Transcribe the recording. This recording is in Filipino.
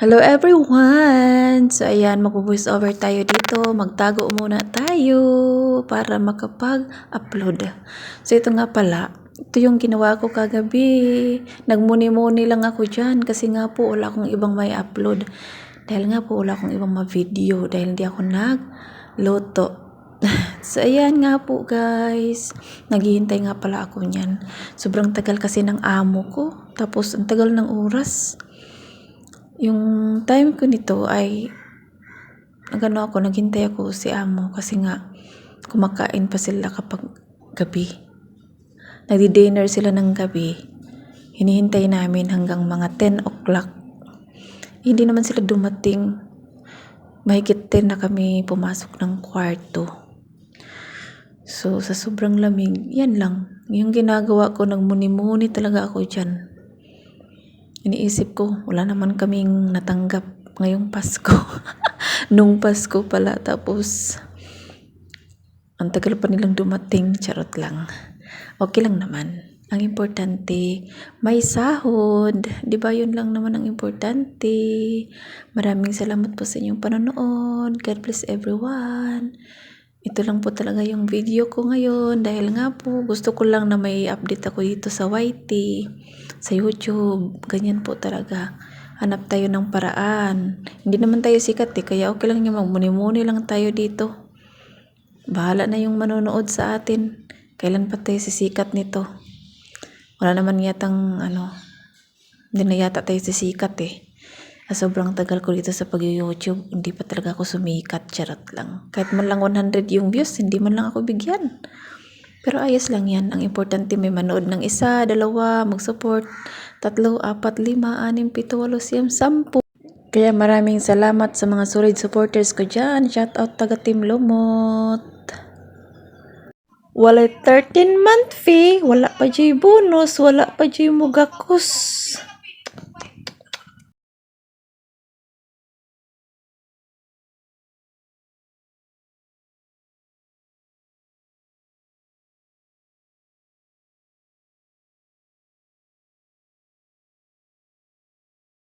Hello everyone! So ayan, mag-voice over tayo dito. Magtago muna tayo para makapag-upload. So ito nga pala, ito yung ginawa ko kagabi. Nagmuni-muni lang ako dyan kasi nga po wala akong ibang may upload. Dahil nga po wala akong ibang ma-video dahil hindi ako nagluto. So ayan nga po guys, naghihintay nga pala ako niyan. Sobrang tagal kasi ng amo ko. Tapos ang tagal ng oras. Yung time ko nito ay naghintay ako si amo kasi nga kumakain pa sila kapag gabi. Nagdi-dinner sila ng gabi. Hinihintay namin hanggang mga 10 o'clock. Hindi naman sila dumating. Mahigit 10 na kami pumasok ng kwarto. So sa sobrang lamig, yan lang. Yung ginagawa ko, nagmuni-muni talaga ako dyan. Iniisip ko, wala naman kaming natanggap ngayong Pasko. Nung Pasko pala. Tapos, ang tagal pa nilang dumating. Charot lang. Okay lang naman. Ang importante, may sahod. Diba yun lang naman ang importante. Maraming salamat po sa inyong panonood. God bless everyone. Ito lang po talaga yung video ko ngayon dahil nga po gusto ko lang na may update ako dito sa YT, sa YouTube. Ganyan po talaga. Hanap tayo ng paraan. Hindi naman tayo sikat kaya okay lang yung magmuni-muni lang tayo dito. Bahala na yung manonood sa atin. Kailan pa tayo sisikat nito? Wala naman yatang hindi na yata tayo sisikat sobrang tagal ko dito sa pag-YouTube, hindi pa talaga ako sumikat, charot lang. Kahit man lang 100 yung views, hindi man lang ako bigyan. Pero ayos lang yan. Ang importante may manood ng 1, 2, mag-support, 3, 4, 5, 6, 7, 8, 9, 10. Kaya maraming salamat sa mga solid supporters ko dyan. Shout out taga Team Lumot. Wala 13-month fee, wala pa dyan bonus, wala pa dyan mugakos.